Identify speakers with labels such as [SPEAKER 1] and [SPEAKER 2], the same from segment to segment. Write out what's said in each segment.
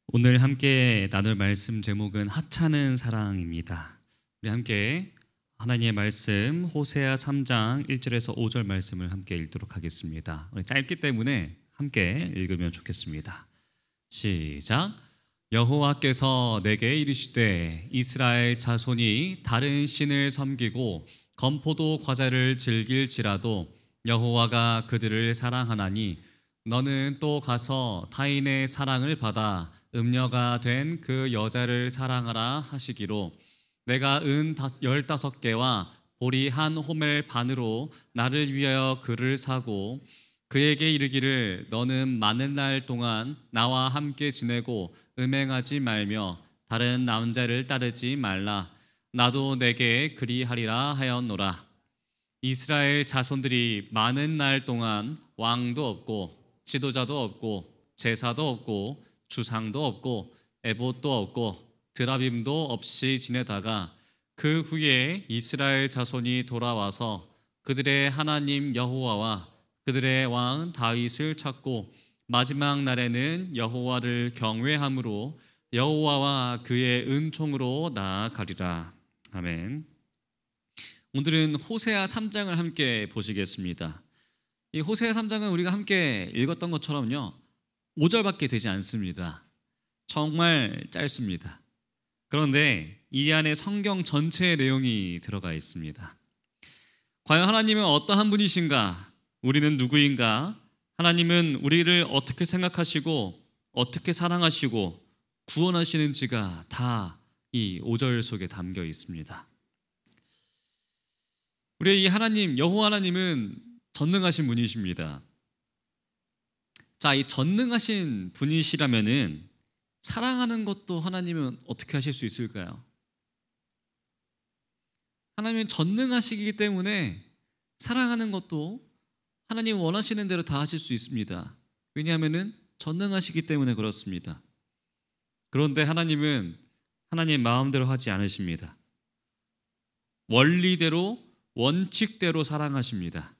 [SPEAKER 1] 오늘 함께 나눌 말씀 제목은 하찮은 사랑입니다. 우리 함께 하나님의 말씀 호세아 3장 1절에서 5절 말씀을 함께 읽도록 하겠습니다. 짧기 때문에 함께 읽으면 좋겠습니다. 시작. 여호와께서 내게 이르시되 이스라엘 자손이 다른 신을 섬기고 건포도 과자를 즐길지라도 여호와가 그들을 사랑하나니 너는 또 가서 타인의 사랑을 받아 음녀가 된 그 여자를 사랑하라 하시기로 내가 은 15개와 보리 한 호멜 반으로 나를 위하여 그를 사고 그에게 이르기를 너는 많은 날 동안 나와 함께 지내고 음행하지 말며 다른 남자를 따르지 말라. 나도 내게 그리하리라 하였노라. 이스라엘 자손들이 많은 날 동안 왕도 없고 지도자도 없고 제사도 없고 주상도 없고 에봇도 없고 드라빔도 없이 지내다가 그 후에 이스라엘 자손이 돌아와서 그들의 하나님 여호와와 그들의 왕 다윗을 찾고 마지막 날에는 여호와를 경외함으로 여호와와 그의 은총으로 나아가리라. 아멘. 오늘은 호세아 3장을 함께 보시겠습니다. 이 호세아 3장은 우리가 함께 읽었던 것처럼요 5절밖에 되지 않습니다. 정말 짧습니다. 그런데 이 안에 성경 전체의 내용이 들어가 있습니다. 과연 하나님은 어떠한 분이신가? 우리는 누구인가? 하나님은 우리를 어떻게 생각하시고 어떻게 사랑하시고 구원하시는지가 다 이 5절 속에 담겨 있습니다. 우리 이 하나님, 여호와 하나님은 전능하신 분이십니다. 자, 이 전능하신 분이시라면은 사랑하는 것도 하나님은 어떻게 하실 수 있을까요? 하나님은 전능하시기 때문에 사랑하는 것도 하나님 원하시는 대로 다 하실 수 있습니다. 왜냐하면은 전능하시기 때문에 그렇습니다. 그런데 하나님은 하나님 마음대로 하지 않으십니다. 원리대로 원칙대로 사랑하십니다.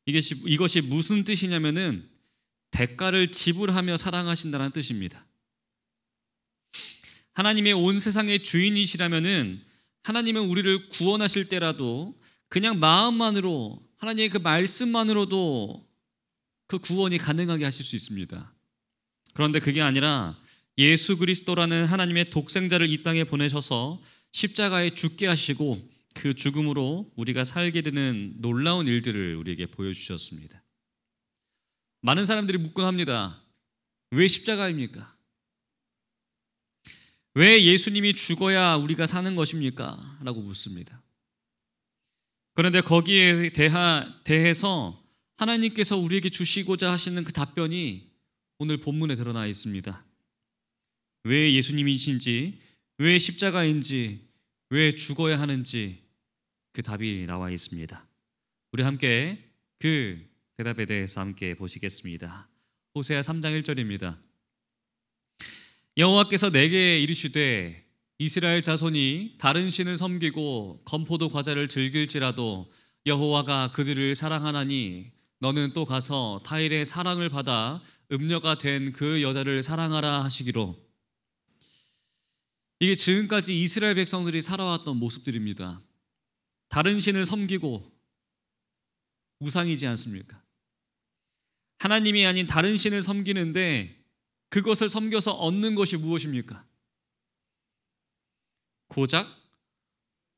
[SPEAKER 1] 이것이 무슨 뜻이냐면은 대가를 지불하며 사랑하신다는 뜻입니다. 하나님의 온 세상의 주인이시라면은 하나님은 우리를 구원하실 때라도 그냥 마음만으로 하나님의 그 말씀만으로도 그 구원이 가능하게 하실 수 있습니다. 그런데 그게 아니라 예수 그리스도라는 하나님의 독생자를 이 땅에 보내셔서 십자가에 죽게 하시고 그 죽음으로 우리가 살게 되는 놀라운 일들을 우리에게 보여주셨습니다. 많은 사람들이 묻곤 합니다. 왜 십자가입니까? 왜 예수님이 죽어야 우리가 사는 것입니까? 라고 묻습니다. 그런데 거기에 대해서 하나님께서 우리에게 주시고자 하시는 그 답변이 오늘 본문에 드러나 있습니다. 왜 예수님이신지, 왜 십자가인지, 왜 죽어야 하는지 그 답이 나와 있습니다. 우리 함께 그 대답에 대해서 함께 보시겠습니다. 호세아 3장 1절입니다. 여호와께서 내게 이르시되 이스라엘 자손이 다른 신을 섬기고 건포도 과자를 즐길지라도 여호와가 그들을 사랑하나니 너는 또 가서 타인의 사랑을 받아 음녀가 된 그 여자를 사랑하라 하시기로. 이게 지금까지 이스라엘 백성들이 살아왔던 모습들입니다. 다른 신을 섬기고 우상이지 않습니까? 하나님이 아닌 다른 신을 섬기는데 그것을 섬겨서 얻는 것이 무엇입니까? 고작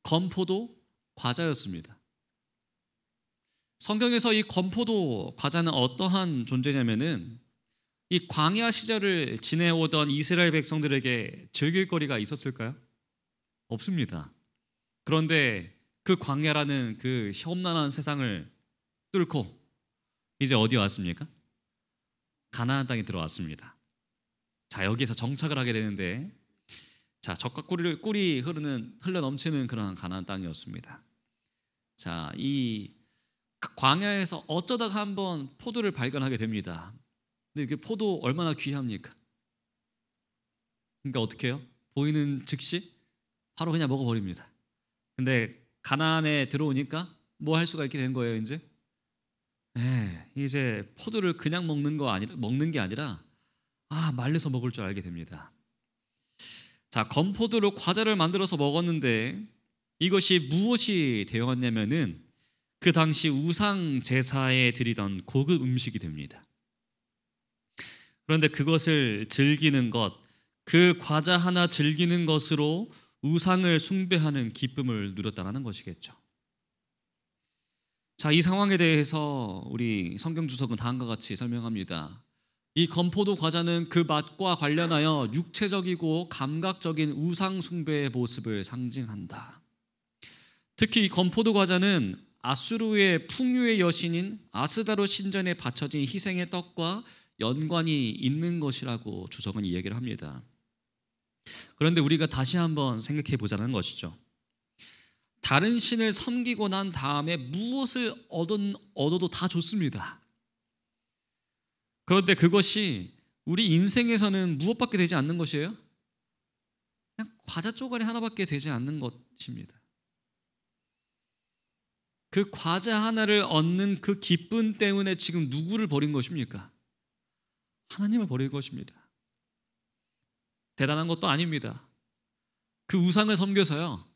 [SPEAKER 1] 건포도 과자였습니다. 성경에서 이 건포도 과자는 어떠한 존재냐면은 이 광야 시절을 지내오던 이스라엘 백성들에게 즐길 거리가 있었을까요? 없습니다. 그런데 그 광야라는 그 험난한 세상을 뚫고 이제 어디 왔습니까? 가나안 땅에 들어왔습니다. 자, 여기에서 정착을 하게 되는데 자, 젖과 꿀이 흘러 넘치는 그런 가나안 땅이었습니다. 자, 이 광야에서 어쩌다가 한번 포도를 발견하게 됩니다. 근데 이게 포도 얼마나 귀합니까? 그러니까 어떻게 해요? 보이는 즉시 바로 그냥 먹어버립니다. 근데 가나안에 들어오니까 뭐 할 수가 있게 된 거예요, 이제? 네, 이제 포도를 그냥 먹는 게 아니라 말려서 먹을 줄 알게 됩니다. 자, 건포도로 과자를 만들어서 먹었는데 이것이 무엇이 되었냐면은 그 당시 우상 제사에 드리던 고급 음식이 됩니다. 그런데 그것을 즐기는 것, 그 과자 하나 즐기는 것으로 우상을 숭배하는 기쁨을 누렸다는 것이겠죠. 자, 이 상황에 대해서 우리 성경 주석은 다음과 같이 설명합니다. 이 건포도 과자는 그 맛과 관련하여 육체적이고 감각적인 우상 숭배의 모습을 상징한다. 특히 이 건포도 과자는 아수르의 풍요의 여신인 아스다로 신전에 바쳐진 희생의 떡과 연관이 있는 것이라고 주석은 이야기를 합니다. 그런데 우리가 다시 한번 생각해 보자는 것이죠. 다른 신을 섬기고 난 다음에 무엇을 얻어도 다 좋습니다. 그런데 그것이 우리 인생에서는 무엇밖에 되지 않는 것이에요? 그냥 과자 쪼가리 하나밖에 되지 않는 것입니다. 그 과자 하나를 얻는 그 기쁨 때문에 지금 누구를 버린 것입니까? 하나님을 버릴 것입니다. 대단한 것도 아닙니다. 그 우상을 섬겨서요,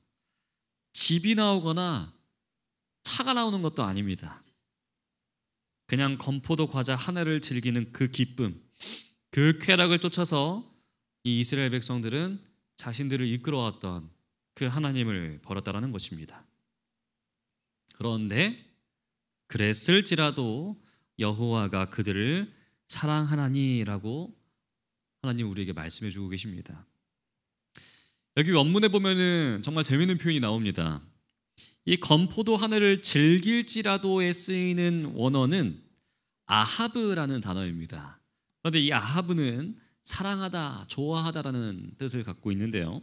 [SPEAKER 1] 집이 나오거나 차가 나오는 것도 아닙니다. 그냥 건포도 과자 하나를 즐기는 그 기쁨, 그 쾌락을 쫓아서 이 이스라엘 백성들은 자신들을 이끌어왔던 그 하나님을 버렸다라는 것입니다. 그런데 그랬을지라도 여호와가 그들을 사랑하나니라고 하나님 우리에게 말씀해 주고 계십니다. 여기 원문에 보면은 정말 재미있는 표현이 나옵니다. 이 건포도 하나를 즐길지라도에 쓰이는 원어는 아하브라는 단어입니다. 그런데 이 아하브는 사랑하다, 좋아하다라는 뜻을 갖고 있는데요,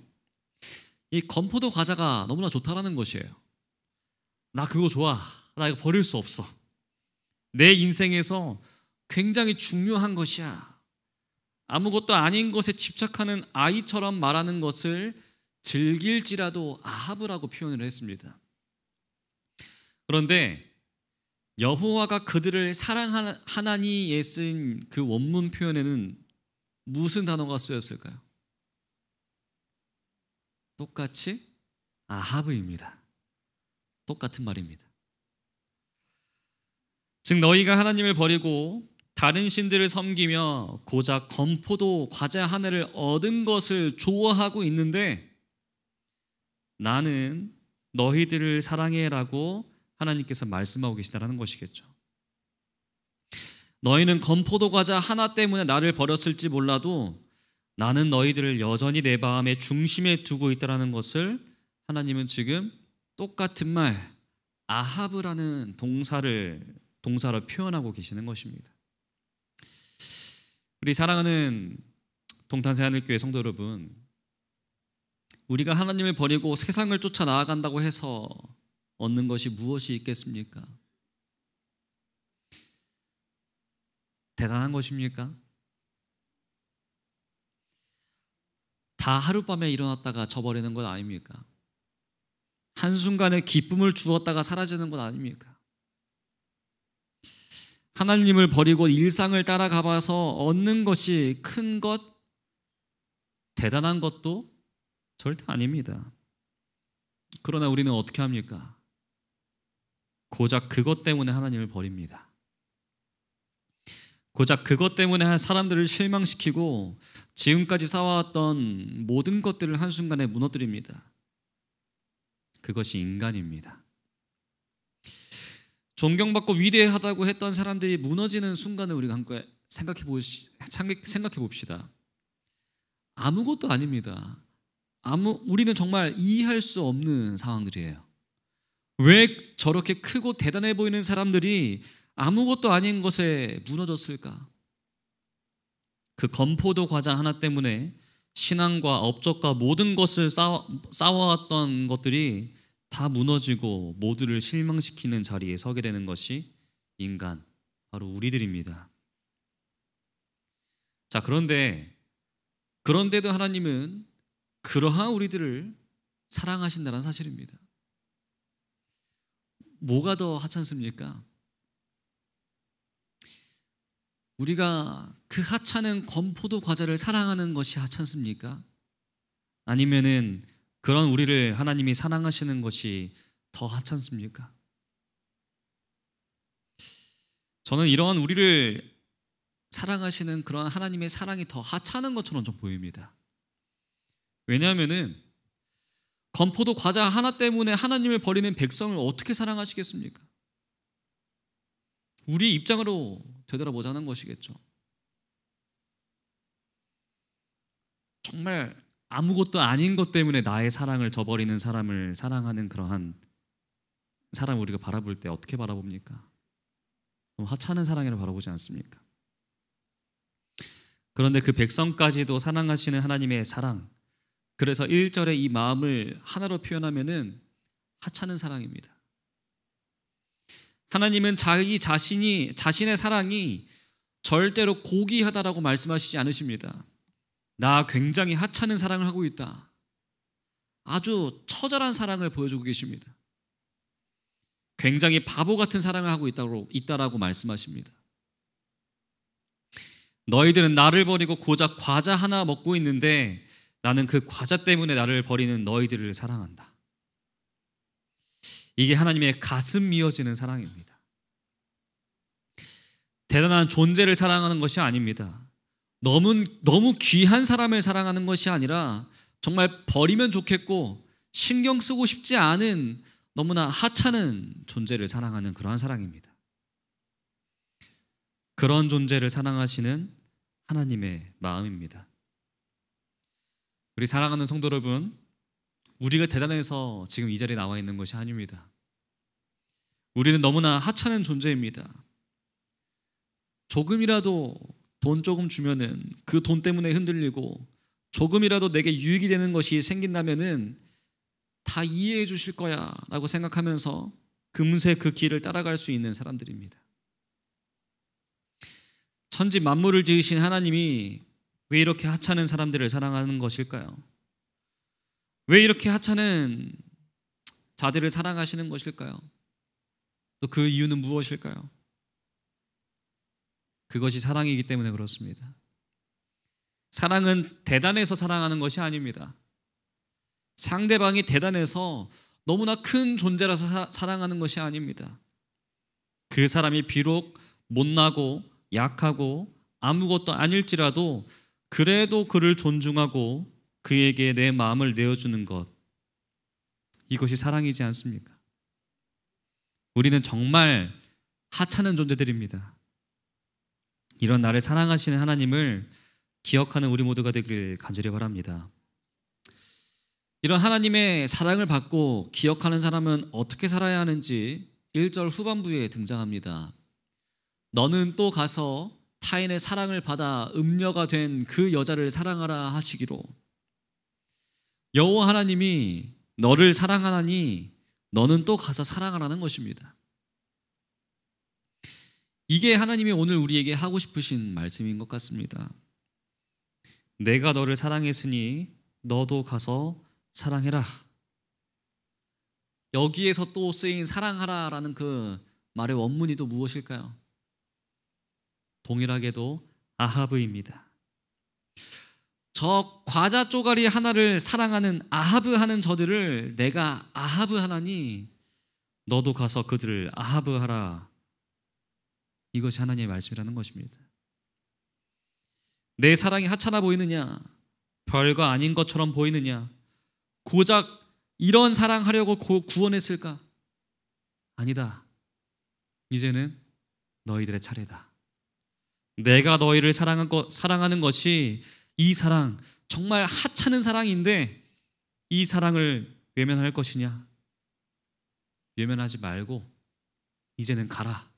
[SPEAKER 1] 이 건포도 과자가 너무나 좋다라는 것이에요. 나 그거 좋아, 나 이거 버릴 수 없어, 내 인생에서 굉장히 중요한 것이야. 아무것도 아닌 것에 집착하는 아이처럼 말하는 것을 즐길지라도 아하브라고 표현을 했습니다. 그런데 여호와가 그들을 사랑하나니에 쓴 그 원문 표현에는 무슨 단어가 쓰였을까요? 똑같이 아하브입니다. 똑같은 말입니다. 즉 너희가 하나님을 버리고 다른 신들을 섬기며 고작 건포도 과자 하나를 얻은 것을 좋아하고 있는데 나는 너희들을 사랑해라고 하나님께서 말씀하고 계시다는 것이겠죠. 너희는 건포도 과자 하나 때문에 나를 버렸을지 몰라도 나는 너희들을 여전히 내 마음의 중심에 두고 있다는 것을 하나님은 지금 똑같은 말 아하브라는 동사로 표현하고 계시는 것입니다. 우리 사랑하는 동탄새하늘교회 성도 여러분, 우리가 하나님을 버리고 세상을 쫓아 나아간다고 해서 얻는 것이 무엇이 있겠습니까? 대단한 것입니까? 다 하룻밤에 일어났다가 져버리는 것 아닙니까? 한순간에 기쁨을 주었다가 사라지는 것 아닙니까? 하나님을 버리고 일상을 따라가봐서 얻는 것이 큰 것, 대단한 것도 절대 아닙니다. 그러나 우리는 어떻게 합니까? 고작 그것 때문에 하나님을 버립니다. 고작 그것 때문에 사람들을 실망시키고 지금까지 쌓아왔던 모든 것들을 한순간에 무너뜨립니다. 그것이 인간입니다. 존경받고 위대하다고 했던 사람들이 무너지는 순간을 우리가 함께 생각해 봅시다. 아무것도 아닙니다. 우리는 정말 이해할 수 없는 상황들이에요. 왜 저렇게 크고 대단해 보이는 사람들이 아무것도 아닌 것에 무너졌을까? 그 건포도 과자 하나 때문에 신앙과 업적과 모든 것을 쌓아왔던 것들이 다 무너지고 모두를 실망시키는 자리에 서게 되는 것이 인간, 바로 우리들입니다. 자, 그런데도 하나님은 그러한 우리들을 사랑하신다는 사실입니다. 뭐가 더 하찮습니까? 우리가 그 하찮은 건포도 과자를 사랑하는 것이 하찮습니까? 아니면은 그런 우리를 하나님이 사랑하시는 것이 더 하찮습니까? 저는 이러한 우리를 사랑하시는 그런 하나님의 사랑이 더 하찮은 것처럼 좀 보입니다. 왜냐하면은 건포도 과자 하나 때문에 하나님을 버리는 백성을 어떻게 사랑하시겠습니까? 우리 입장으로 되돌아보자는 것이겠죠. 정말 아무것도 아닌 것 때문에 나의 사랑을 저버리는 사람을 사랑하는 그러한 사람을 우리가 바라볼 때 어떻게 바라봅니까? 너무 하찮은 사랑이라 바라보지 않습니까? 그런데 그 백성까지도 사랑하시는 하나님의 사랑, 그래서 1절에 이 마음을 하나로 표현하면은 하찮은 사랑입니다. 하나님은 자신의 사랑이 절대로 고귀하다라고 말씀하시지 않으십니다. 나 굉장히 하찮은 사랑을 하고 있다. 아주 처절한 사랑을 보여주고 계십니다. 굉장히 바보 같은 사랑을 하고 있다라고 말씀하십니다. 너희들은 나를 버리고 고작 과자 하나 먹고 있는데 나는 그 과자 때문에 나를 버리는 너희들을 사랑한다. 이게 하나님의 가슴 미어지는 사랑입니다. 대단한 존재를 사랑하는 것이 아닙니다. 너무 귀한 사람을 사랑하는 것이 아니라 정말 버리면 좋겠고 신경 쓰고 싶지 않은 너무나 하찮은 존재를 사랑하는 그러한 사랑입니다. 그런 존재를 사랑하시는 하나님의 마음입니다. 우리 사랑하는 성도 여러분, 우리가 대단해서 지금 이 자리에 나와 있는 것이 아닙니다. 우리는 너무나 하찮은 존재입니다. 조금이라도 돈 조금 주면은 그 돈 때문에 흔들리고 조금이라도 내게 유익이 되는 것이 생긴다면은 다 이해해 주실 거야 라고 생각하면서 금세 그 길을 따라갈 수 있는 사람들입니다. 천지 만물을 지으신 하나님이 왜 이렇게 하찮은 사람들을 사랑하는 것일까요? 왜 이렇게 하찮은 자들을 사랑하시는 것일까요? 또 그 이유는 무엇일까요? 그것이 사랑이기 때문에 그렇습니다. 사랑은 대단해서 사랑하는 것이 아닙니다. 상대방이 대단해서 너무나 큰 존재라서 사랑하는 것이 아닙니다. 그 사람이 비록 못나고 약하고 아무것도 아닐지라도 그래도 그를 존중하고 그에게 내 마음을 내어주는 것, 이것이 사랑이지 않습니까? 우리는 정말 하찮은 존재들입니다. 이런 나를 사랑하시는 하나님을 기억하는 우리 모두가 되길 간절히 바랍니다. 이런 하나님의 사랑을 받고 기억하는 사람은 어떻게 살아야 하는지 1절 후반부에 등장합니다. 너는 또 가서 타인의 사랑을 받아 음녀가 된 그 여자를 사랑하라 하시기로. 여호와 하나님이 너를 사랑하나니 너는 또 가서 사랑하라는 것입니다. 이게 하나님이 오늘 우리에게 하고 싶으신 말씀인 것 같습니다. 내가 너를 사랑했으니 너도 가서 사랑해라. 여기에서 또 쓰인 사랑하라라는 그 말의 원문이 또 무엇일까요? 동일하게도 아하브입니다. 저 과자 쪼가리 하나를 사랑하는 아하브 하는 저들을 내가 아하브 하나니 너도 가서 그들을 아하브 하라. 이것이 하나님의 말씀이라는 것입니다. 내 사랑이 하찮아 보이느냐? 별거 아닌 것처럼 보이느냐? 고작 이런 사랑하려고 구원했을까? 아니다. 이제는 너희들의 차례다. 내가 너희를 사랑하는 것이 이 사랑, 정말 하찮은 사랑인데 이 사랑을 외면할 것이냐? 외면하지 말고 이제는 가라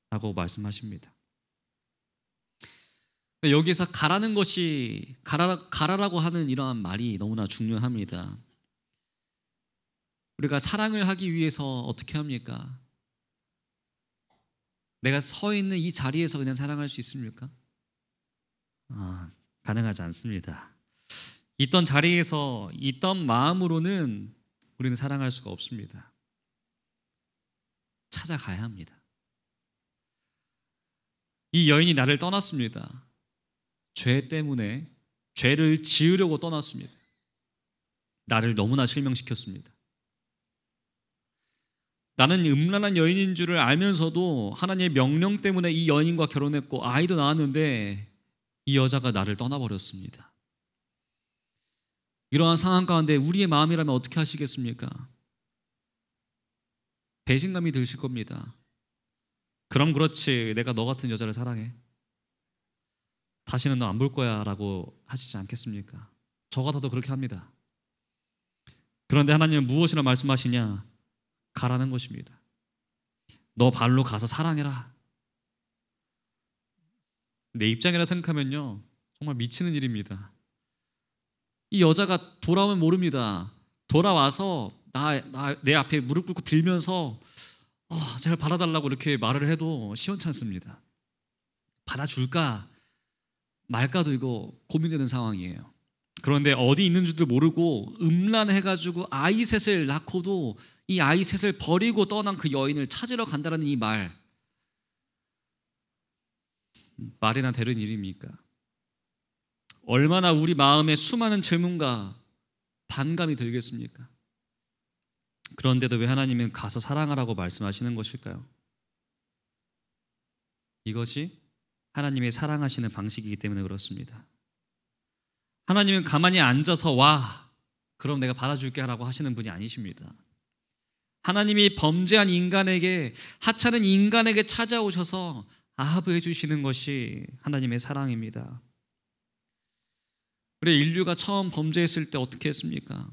[SPEAKER 1] 라고 말씀하십니다. 여기에서 가라는 것이 가라라고 하는 이러한 말이 너무나 중요합니다. 우리가 사랑을 하기 위해서 어떻게 합니까? 내가 서 있는 이 자리에서 그냥 사랑할 수 있습니까? 가능하지 않습니다. 있던 자리에서 있던 마음으로는 우리는 사랑할 수가 없습니다. 찾아가야 합니다. 이 여인이 나를 떠났습니다. 죄 때문에 죄를 지으려고 떠났습니다. 나를 너무나 실명시켰습니다. 나는 음란한 여인인 줄을 알면서도 하나님의 명령 때문에 이 여인과 결혼했고 아이도 낳았는데 이 여자가 나를 떠나버렸습니다. 이러한 상황 가운데 우리의 마음이라면 어떻게 하시겠습니까? 배신감이 드실 겁니다. 그럼 그렇지, 내가 너 같은 여자를 사랑해. 다시는 너 안 볼 거야 라고 하시지 않겠습니까? 저 같아도 그렇게 합니다. 그런데 하나님은 무엇이라 말씀하시냐? 가라는 것입니다. 너 발로 가서 사랑해라. 내 입장이라 생각하면요, 정말 미치는 일입니다. 이 여자가 돌아오면 모릅니다. 돌아와서 내 앞에 무릎 꿇고 빌면서 제발 받아달라고 이렇게 말을 해도 시원찮습니다. 받아줄까 말까도 이거 고민되는 상황이에요. 그런데 어디 있는 줄도 모르고 음란해가지고 아이 셋을 낳고도 이 아이 셋을 버리고 떠난 그 여인을 찾으러 간다는 이 말이나 되는 일입니까? 얼마나 우리 마음에 수많은 질문과 반감이 들겠습니까? 그런데도 왜 하나님은 가서 사랑하라고 말씀하시는 것일까요? 이것이 하나님의 사랑하시는 방식이기 때문에 그렇습니다. 하나님은 가만히 앉아서 와, 그럼 내가 받아줄게 라고 하시는 분이 아니십니다. 하나님이 범죄한 인간에게, 하찮은 인간에게 찾아오셔서 아합해 주시는 것이 하나님의 사랑입니다. 우리 인류가 처음 범죄했을 때 어떻게 했습니까?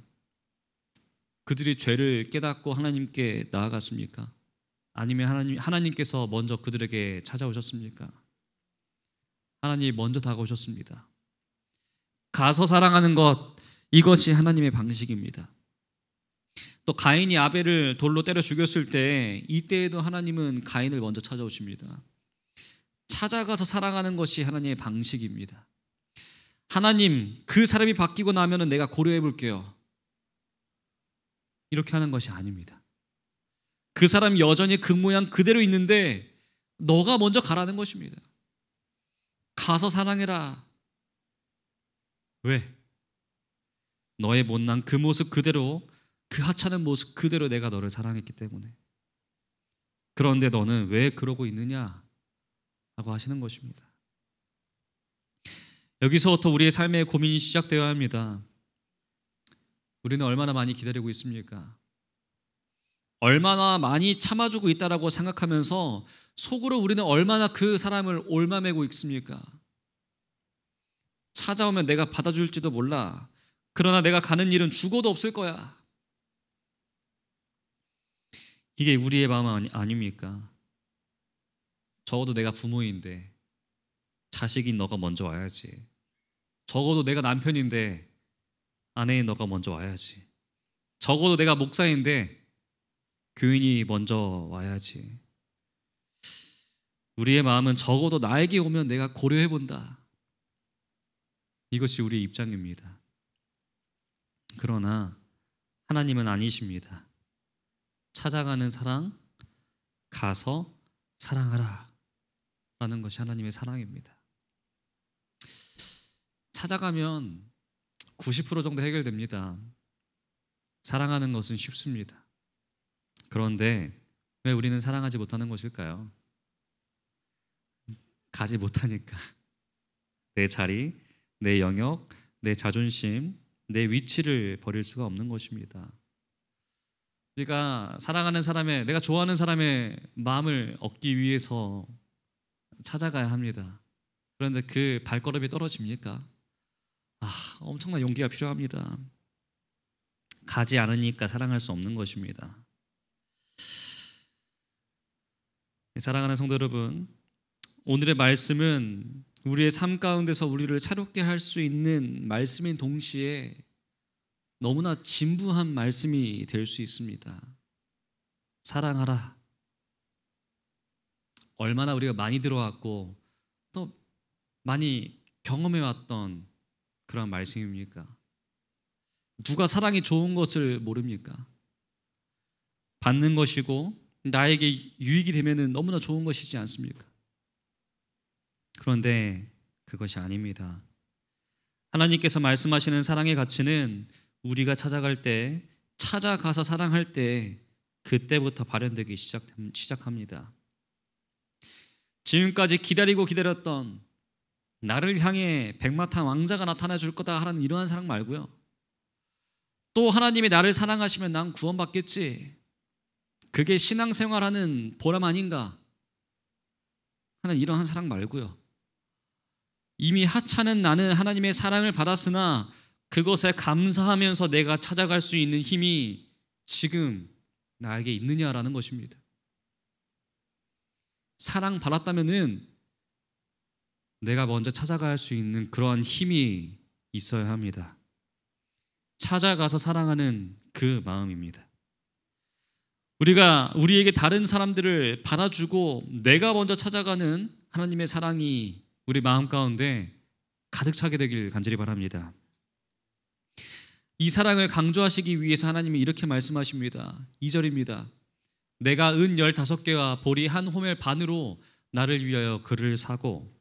[SPEAKER 1] 그들이 죄를 깨닫고 하나님께 나아갔습니까? 아니면 하나님께서 먼저 그들에게 찾아오셨습니까? 하나님이 먼저 다가오셨습니다. 가서 사랑하는 것, 이것이 하나님의 방식입니다. 또 가인이 아벨을 돌로 때려 죽였을 때, 이때에도 하나님은 가인을 먼저 찾아오십니다. 찾아가서 사랑하는 것이 하나님의 방식입니다. 하나님, 그 사람이 바뀌고 나면 내가 고려해 볼게요. 이렇게 하는 것이 아닙니다. 그 사람이 여전히 그 모양 그대로 있는데 너가 먼저 가라는 것입니다. 가서 사랑해라. 왜? 너의 못난 그 모습 그대로, 그 하찮은 모습 그대로 내가 너를 사랑했기 때문에. 그런데 너는 왜 그러고 있느냐? 라고 하시는 것입니다. 여기서부터 우리의 삶의 고민이 시작되어야 합니다. 우리는 얼마나 많이 기다리고 있습니까? 얼마나 많이 참아주고 있다라고 생각하면서 속으로 우리는 얼마나 그 사람을 올마매고 있습니까? 찾아오면 내가 받아줄지도 몰라. 그러나 내가 가는 일은 죽어도 없을 거야. 이게 우리의 마음 아닙니까? 적어도 내가 부모인데 자식인 너가 먼저 와야지. 적어도 내가 남편인데 아내인 너가 먼저 와야지. 적어도 내가 목사인데 교인이 먼저 와야지. 우리의 마음은 적어도 나에게 오면 내가 고려해본다. 이것이 우리의 입장입니다. 그러나 하나님은 아니십니다. 찾아가는 사랑, 가서 사랑하라 라는 것이 하나님의 사랑입니다. 찾아가면 90% 정도 해결됩니다. 사랑하는 것은 쉽습니다. 그런데 왜 우리는 사랑하지 못하는 것일까요? 가지 못하니까. 내 자리, 내 영역, 내 자존심, 내 위치를 버릴 수가 없는 것입니다. 우리가 사랑하는 사람의, 내가 좋아하는 사람의 마음을 얻기 위해서 찾아가야 합니다. 그런데 그 발걸음이 떨어집니까? 엄청난 용기가 필요합니다. 가지 않으니까 사랑할 수 없는 것입니다. 사랑하는 성도 여러분, 오늘의 말씀은 우리의 삶 가운데서 우리를 새롭게 할 수 있는 말씀인 동시에 너무나 진부한 말씀이 될 수 있습니다. 사랑하라. 얼마나 우리가 많이 들어왔고 또 많이 경험해왔던 그런 말씀입니까? 누가 사랑이 좋은 것을 모릅니까? 받는 것이고 나에게 유익이 되면 너무나 좋은 것이지 않습니까? 그런데 그것이 아닙니다. 하나님께서 말씀하시는 사랑의 가치는 우리가 찾아갈 때, 찾아가서 사랑할 때 그때부터 발현되기 시작합니다. 지금까지 기다렸던 나를 향해 백마탄 왕자가 나타나 줄 거다 하는 이러한 사랑 말고요. 또 하나님이 나를 사랑하시면 난 구원받겠지, 그게 신앙생활하는 보람 아닌가 하는 이러한 사랑 말고요. 이미 하찮은 나는 하나님의 사랑을 받았으나 그것에 감사하면서 내가 찾아갈 수 있는 힘이 지금 나에게 있느냐라는 것입니다. 사랑 받았다면은 내가 먼저 찾아갈 수 있는 그러한 힘이 있어야 합니다. 찾아가서 사랑하는 그 마음입니다. 우리에게 다른 사람들을 받아주고 내가 먼저 찾아가는 하나님의 사랑이 우리 마음 가운데 가득 차게 되길 간절히 바랍니다. 이 사랑을 강조하시기 위해서 하나님이 이렇게 말씀하십니다. 2절입니다. 내가 은 15개와 보리 한 호멜 반으로 나를 위하여 그를 사고.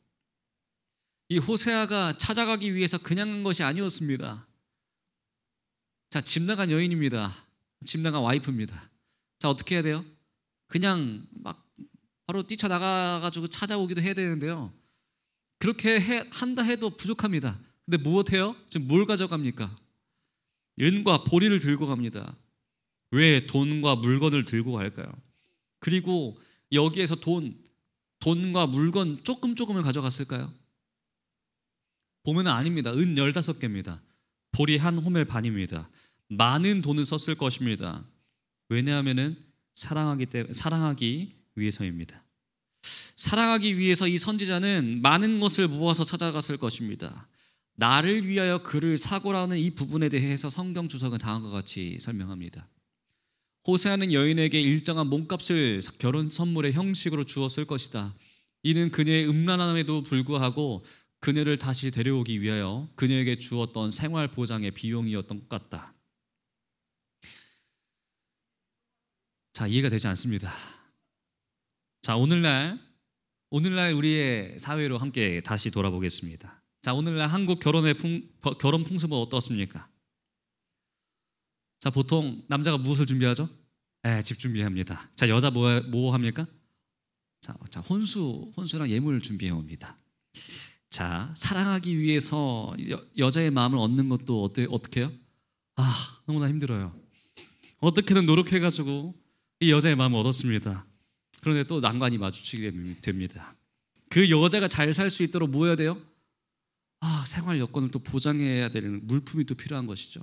[SPEAKER 1] 이 호세아가 찾아가기 위해서 그냥 한 것이 아니었습니다. 자, 집 나간 여인입니다. 집 나간 와이프입니다. 자, 어떻게 해야 돼요? 그냥 막 바로 뛰쳐나가가지고 찾아오기도 해야 되는데요, 그렇게 한다 해도 부족합니다. 근데 무엇해요? 지금 뭘 가져갑니까? 은과 보리를 들고 갑니다. 왜 돈과 물건을 들고 갈까요? 그리고 여기에서 돈과 물건 조금을 가져갔을까요? 보면 아닙니다. 은 15개입니다. 보리 한 호멜 반입니다. 많은 돈을 썼을 것입니다. 왜냐하면 사랑하기 위해서입니다. 사랑하기 위해서 이 선지자는 많은 것을 모아서 찾아갔을 것입니다. 나를 위하여 그를 사고라는 이 부분에 대해서 성경 주석은 다음과 같이 설명합니다. 호세아는 여인에게 일정한 몸값을 결혼 선물의 형식으로 주었을 것이다. 이는 그녀의 음란함에도 불구하고 그녀를 다시 데려오기 위하여 그녀에게 주었던 생활 보장의 비용이었던 것 같다. 자, 이해가 되지 않습니다. 자, 오늘날 우리의 사회로 함께 다시 돌아보겠습니다. 자, 오늘날 한국 결혼 풍습은 어떻습니까? 자, 보통 남자가 무엇을 준비하죠? 집 준비합니다. 자, 여자 뭐 합니까? 자, 혼수랑 예물 준비해 옵니다. 자, 사랑하기 위해서 여자의 마음을 얻는 것도 어떻게 해요? 너무나 힘들어요. 어떻게든 노력해가지고 이 여자의 마음을 얻었습니다. 그런데 또 난관이 마주치게 됩니다. 그 여자가 잘 살 수 있도록 뭐 해야 돼요? 생활 여건을 또 보장해야 되는 물품이 또 필요한 것이죠.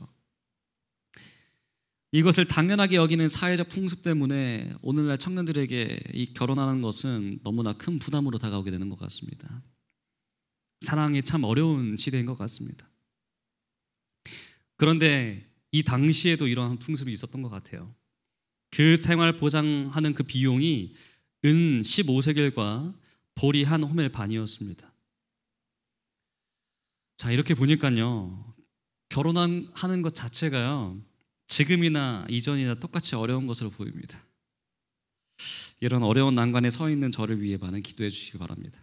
[SPEAKER 1] 이것을 당연하게 여기는 사회적 풍습 때문에 오늘날 청년들에게 이 결혼하는 것은 너무나 큰 부담으로 다가오게 되는 것 같습니다. 사랑이 참 어려운 시대인 것 같습니다. 그런데 이 당시에도 이러한 풍습이 있었던 것 같아요. 그 생활 보장하는 그 비용이 은 15세겔과 보리 한 호멜 반이었습니다. 자, 이렇게 보니까요, 결혼하는 것 자체가요, 지금이나 이전이나 똑같이 어려운 것으로 보입니다. 이런 어려운 난관에 서 있는 저를 위해 많은 기도해 주시기 바랍니다.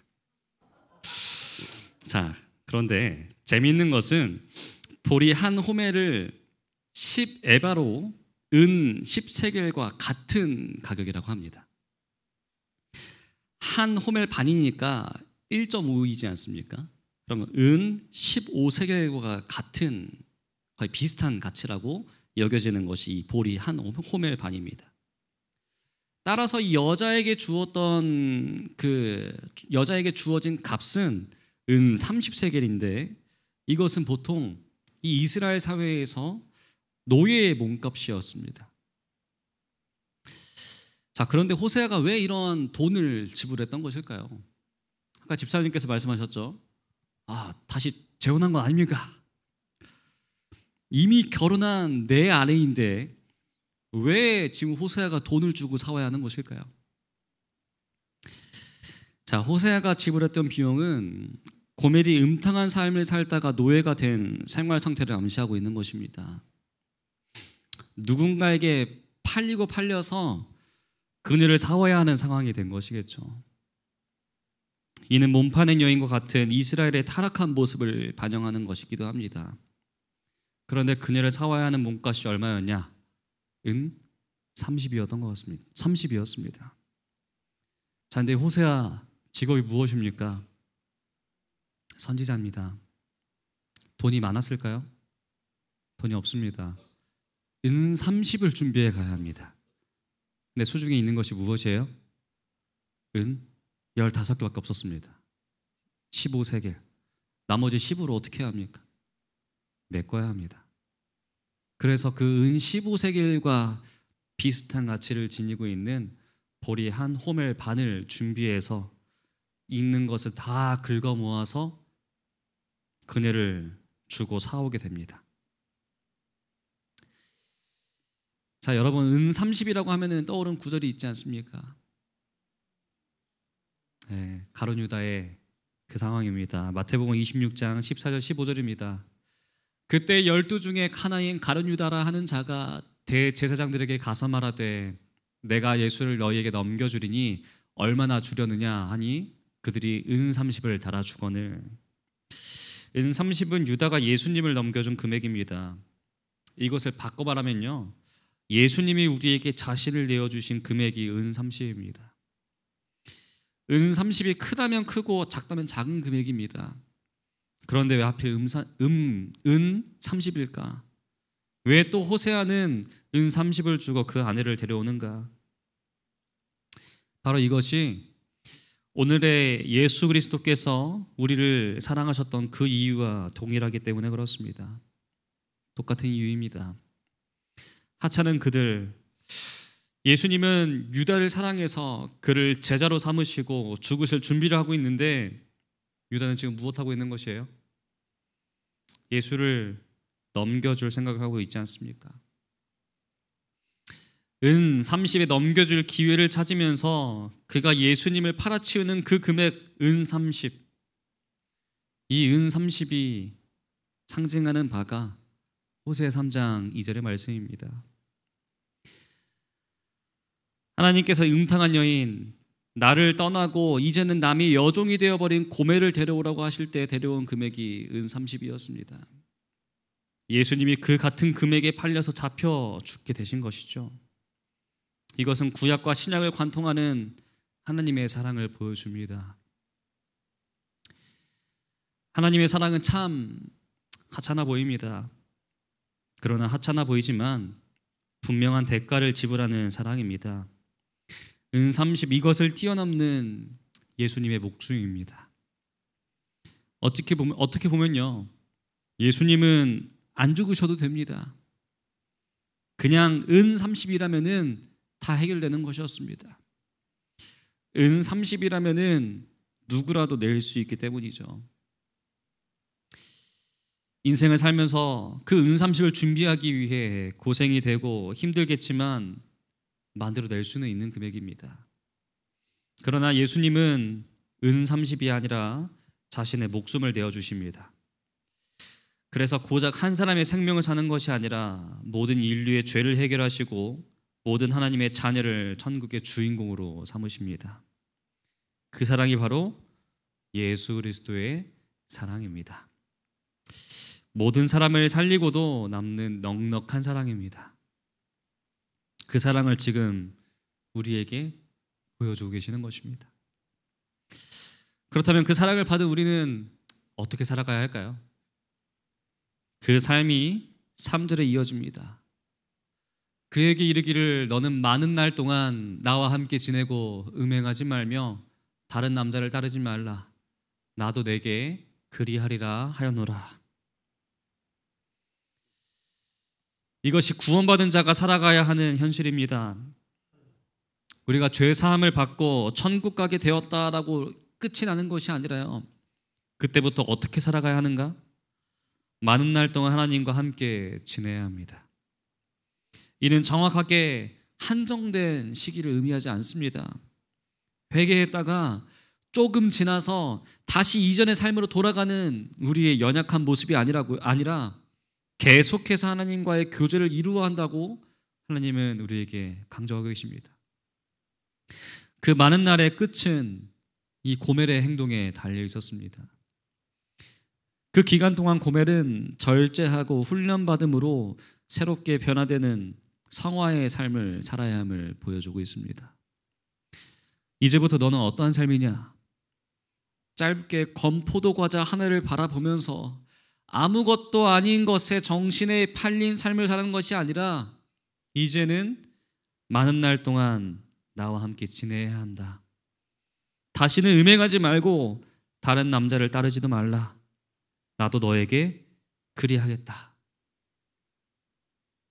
[SPEAKER 1] 자, 그런데 재미있는 것은 보리 한 호멜을 10에바로 은 10세겔과 같은 가격이라고 합니다. 한 호멜 반이니까 1.5이지 않습니까? 그러면 은 15세겔과 같은, 거의 비슷한 가치라고 여겨지는 것이 이 보리 한 호멜 반입니다. 따라서 이 여자에게 주어진 값은 은 30세겔인데 이것은 보통 이 이스라엘 사회에서 노예의 몸값이었습니다. 자, 그런데 호세아가 왜 이런 돈을 지불했던 것일까요? 아까 집사님께서 말씀하셨죠. 다시 재혼한 건 아닙니까? 이미 결혼한 내 아내인데 왜 지금 호세아가 돈을 주고 사와야 하는 것일까요? 자, 호세아가 지불했던 비용은 고멜이 음탕한 삶을 살다가 노예가 된 생활 상태를 암시하고 있는 것입니다. 누군가에게 팔려서 그녀를 사와야 하는 상황이 된 것이겠죠. 이는 몸파는 여인과 같은 이스라엘의 타락한 모습을 반영하는 것이기도 합니다. 그런데 그녀를 사와야 하는 몸값이 얼마였냐? 은 30이었던 것 같습니다. 30이었습니다. 자, 근데 호세아 직업이 무엇입니까? 선지자입니다. 돈이 많았을까요? 돈이 없습니다. 은 30을 준비해 가야 합니다. 근데 수중에 있는 것이 무엇이에요? 은 15개밖에 없었습니다. 15세겔. 나머지 10으로 어떻게 해야 합니까? 메꿔야 합니다. 그래서 그 은 15세겔과 비슷한 가치를 지니고 있는 보리 한 호멜 반을 준비해서 있는 것을 다 긁어 모아서 그녀를 주고 사오게 됩니다. 자, 여러분, 은 30이라고 하면은 떠오른 구절이 있지 않습니까? 네, 가룟 유다의 그 상황입니다. 마태복음 26장 14절 15절입니다. 그때 12 중에 하나인 가룟 유다라 하는 자가 대제사장들에게 가서 말하되 내가 예수를 너희에게 넘겨주리니 얼마나 주려느냐 하니 그들이 은 30을 달아 주거늘. 은 30은 유다가 예수님을 넘겨준 금액입니다. 이것을 바꿔 말하면요, 예수님이 우리에게 자신을 내어주신 금액이 은 30입니다. 은 30이 크다면 크고 작다면 작은 금액입니다. 그런데 왜 하필 은 30일까? 왜 또 호세아는 은 30을 주고 그 아내를 데려오는가? 바로 이것이 오늘의 예수 그리스도께서 우리를 사랑하셨던 그 이유와 동일하기 때문에 그렇습니다. 똑같은 이유입니다. 하찮은 그들, 예수님은 유다를 사랑해서 그를 제자로 삼으시고 죽으실 준비를 하고 있는데 유다는 지금 무엇하고 있는 것이에요? 예수를 넘겨줄 생각을 하고 있지 않습니까? 은 30에 넘겨줄 기회를 찾으면서 그가 예수님을 팔아치우는 그 금액 은 30, 이 은 30이 상징하는 바가 호세아 3장 2절의 말씀입니다. 하나님께서 음탕한 여인, 나를 떠나고 이제는 남이 여종이 되어버린 고멜을 데려오라고 하실 때 데려온 금액이 은 30이었습니다. 예수님이 그 같은 금액에 팔려서 잡혀 죽게 되신 것이죠. 이것은 구약과 신약을 관통하는 하나님의 사랑을 보여줍니다. 하나님의 사랑은 참 하찮아 보입니다. 그러나 하찮아 보이지만 분명한 대가를 지불하는 사랑입니다. 은 30, 이것을 뛰어넘는 예수님의 목숨입니다. 어떻게 보면요, 예수님은 안 죽으셔도 됩니다. 그냥 은 30이라면은 다 해결되는 것이었습니다. 은 30이라면은 누구라도 낼 수 있기 때문이죠. 인생을 살면서 그 은 30을 준비하기 위해 고생이 되고 힘들겠지만 만들어낼 수는 있는 금액입니다. 그러나 예수님은 은 30이 아니라 자신의 목숨을 내어주십니다. 그래서 고작 한 사람의 생명을 사는 것이 아니라 모든 인류의 죄를 해결하시고 모든 하나님의 자녀를 천국의 주인공으로 삼으십니다. 그 사랑이 바로 예수 그리스도의 사랑입니다. 모든 사람을 살리고도 남는 넉넉한 사랑입니다. 그 사랑을 지금 우리에게 보여주고 계시는 것입니다. 그렇다면 그 사랑을 받은 우리는 어떻게 살아가야 할까요? 그 삶이 3절에 이어집니다. 그에게 이르기를 너는 많은 날 동안 나와 함께 지내고 음행하지 말며 다른 남자를 따르지 말라. 나도 내게 그리하리라 하였노라. 이것이 구원받은 자가 살아가야 하는 현실입니다. 우리가 죄 사함을 받고 천국 가게 되었다라고 끝이 나는 것이 아니라요, 그때부터 어떻게 살아가야 하는가? 많은 날 동안 하나님과 함께 지내야 합니다. 이는 정확하게 한정된 시기를 의미하지 않습니다. 회개했다가 조금 지나서 다시 이전의 삶으로 돌아가는 우리의 연약한 모습이 아니라 계속해서 하나님과의 교제를 이루어야 한다고 하나님은 우리에게 강조하고 계십니다. 그 많은 날의 끝은 이 고멜의 행동에 달려 있었습니다. 그 기간 동안 고멜은 절제하고 훈련받음으로 새롭게 변화되는 성화의 삶을 살아야 함을 보여주고 있습니다. 이제부터 너는 어떠한 삶이냐? 짧게 건포도 과자 하나를 바라보면서 아무것도 아닌 것에 정신에 팔린 삶을 사는 것이 아니라 이제는 많은 날 동안 나와 함께 지내야 한다. 다시는 음행하지 말고 다른 남자를 따르지도 말라. 나도 너에게 그리하겠다.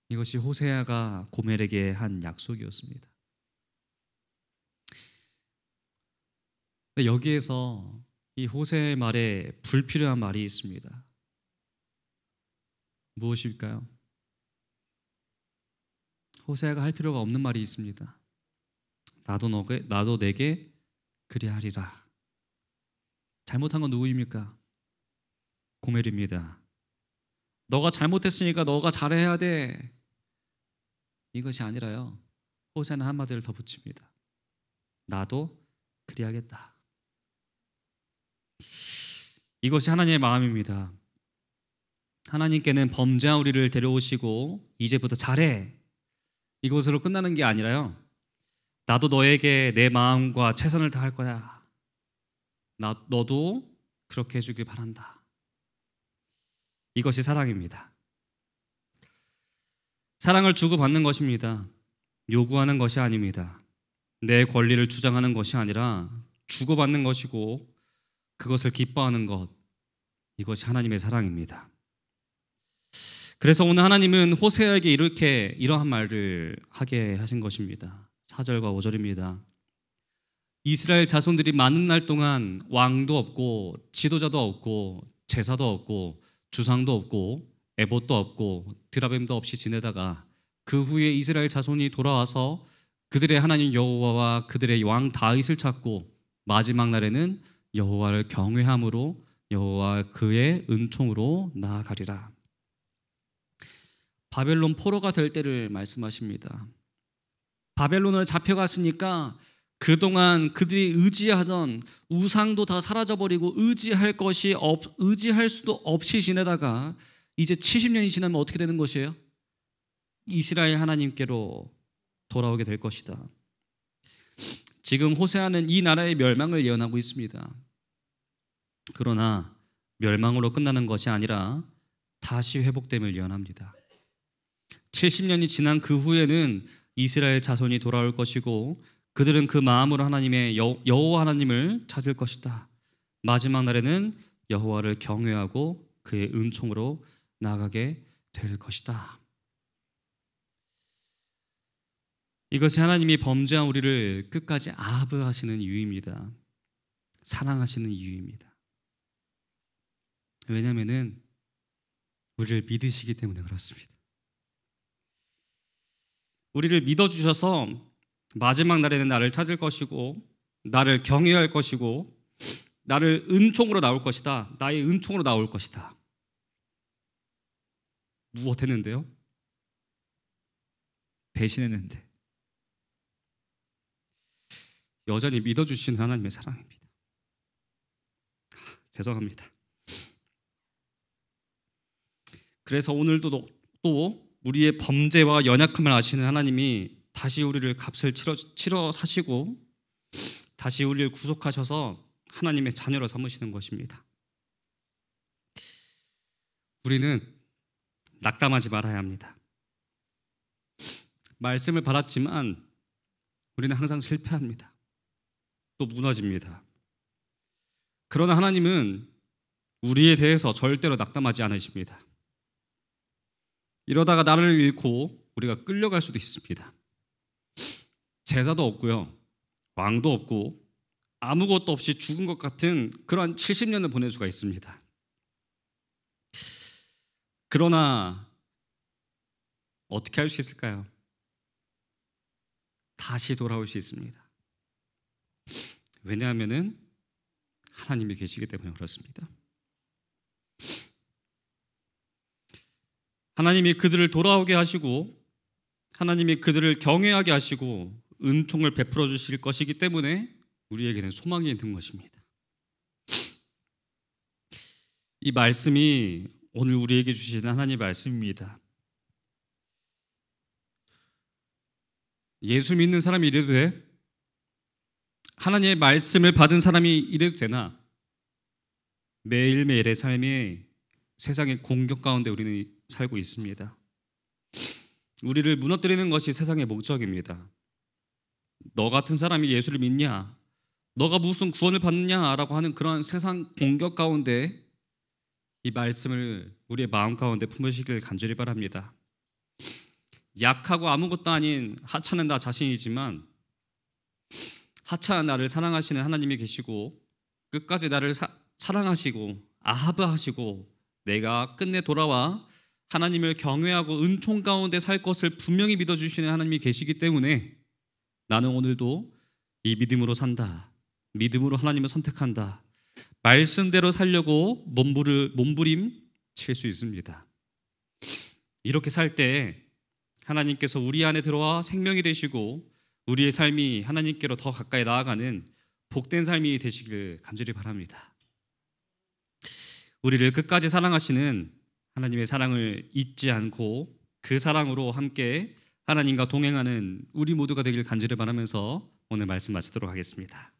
[SPEAKER 1] 이것이 호세아가 고멜에게 한 약속이었습니다. 근데 여기에서 이 호세아의 말에 불필요한 말이 있습니다. 무엇일까요? 호세아가 할 필요가 없는 말이 있습니다. 나도 내게 그리하리라. 잘못한 건 누구입니까? 고멜입니다. 너가 잘못했으니까 너가 잘해야 돼. 이것이 아니라요. 호세아는 한마디를 더 붙입니다. 나도 그리하겠다. 이것이 하나님의 마음입니다. 하나님께는 범죄한 우리를 데려오시고 이제부터 잘해, 이것으로 끝나는 게 아니라요, 나도 너에게 내 마음과 최선을 다할 거야. 너도 그렇게 해주길 바란다. 이것이 사랑입니다. 사랑을 주고받는 것입니다. 요구하는 것이 아닙니다. 내 권리를 주장하는 것이 아니라 주고받는 것이고 그것을 기뻐하는 것, 이것이 하나님의 사랑입니다. 그래서 오늘 하나님은 호세아에게 이러한 말을 하게 하신 것입니다. 4절과 5절입니다. 이스라엘 자손들이 많은 날 동안 왕도 없고 지도자도 없고 제사도 없고 주상도 없고 에봇도 없고 드라뱀도 없이 지내다가 그 후에 이스라엘 자손이 돌아와서 그들의 하나님 여호와와 그들의 왕 다윗을 찾고 마지막 날에는 여호와를 경외함으로 여호와 그의 은총으로 나아가리라. 바벨론 포로가 될 때를 말씀하십니다. 바벨론을 잡혀갔으니까 그동안 그들이 의지하던 우상도 다 사라져버리고 의지할 수도 없이 지내다가 이제 70년이 지나면 어떻게 되는 것이에요? 이스라엘 하나님께로 돌아오게 될 것이다. 지금 호세아는 이 나라의 멸망을 예언하고 있습니다. 그러나 멸망으로 끝나는 것이 아니라 다시 회복됨을 예언합니다. 70년이 지난 그 후에는 이스라엘 자손이 돌아올 것이고 그들은 그 마음으로 하나님의 여호와 하나님을 찾을 것이다. 마지막 날에는 여호와를 경외하고 그의 은총으로 나아가게 될 것이다. 이것이 하나님이 범죄한 우리를 끝까지 아부하시는 이유입니다. 사랑하시는 이유입니다. 왜냐하면 우리를 믿으시기 때문에 그렇습니다. 우리를 믿어주셔서 마지막 날에는 나를 찾을 것이고 나를 경외할 것이고 나를 은총으로 나올 것이다. 나의 은총으로 나올 것이다. 무엇했는데요? 배신했는데 여전히 믿어주시는 하나님의 사랑입니다. 죄송합니다. 그래서 오늘도 또 우리의 범죄와 연약함을 아시는 하나님이 다시 우리를 값을 치러 사시고 다시 우리를 구속하셔서 하나님의 자녀로 삼으시는 것입니다. 우리는 낙담하지 말아야 합니다. 말씀을 받았지만 우리는 항상 실패합니다. 또 무너집니다. 그러나 하나님은 우리에 대해서 절대로 낙담하지 않으십니다. 이러다가 나를 잃고 우리가 끌려갈 수도 있습니다. 제사도 없고요, 왕도 없고 아무것도 없이 죽은 것 같은 그러한 70년을 보낼 수가 있습니다. 그러나 어떻게 할 수 있을까요? 다시 돌아올 수 있습니다. 왜냐하면 하나님이 계시기 때문에 그렇습니다. 하나님이 그들을 돌아오게 하시고 하나님이 그들을 경외하게 하시고 은총을 베풀어 주실 것이기 때문에
[SPEAKER 2] 우리에게는 소망이 있는 것입니다. 이 말씀이 오늘 우리에게 주시는 하나님의 말씀입니다. 예수 믿는 사람이 이래도 돼? 하나님의 말씀을 받은 사람이 이래도 되나? 매일매일의 삶이 세상의 공격 가운데 우리는 살고 있습니다. 우리를 무너뜨리는 것이 세상의 목적입니다. 너 같은 사람이 예수를 믿냐? 너가 무슨 구원을 받느냐라고 하는 그런 세상 공격 가운데 이 말씀을 우리의 마음 가운데 품으시길 간절히 바랍니다. 약하고 아무것도 아닌 하찮은 나 자신이지만 하찮은 나를 사랑하시는 하나님이 계시고 끝까지 나를 사랑하시고 아하브하시고 내가 끝내 돌아와 하나님을 경외하고 은총 가운데 살 것을 분명히 믿어주시는 하나님이 계시기 때문에 나는 오늘도 이 믿음으로 산다. 믿음으로 하나님을 선택한다. 말씀대로 살려고 몸부림 칠 수 있습니다. 이렇게 살 때 하나님께서 우리 안에 들어와 생명이 되시고 우리의 삶이 하나님께로 더 가까이 나아가는 복된 삶이 되시길 간절히 바랍니다. 우리를 끝까지 사랑하시는 하나님의 사랑을 잊지 않고 그 사랑으로 함께 하나님과 동행하는 우리 모두가 되길 간절히 바라면서 오늘 말씀 마치도록 하겠습니다.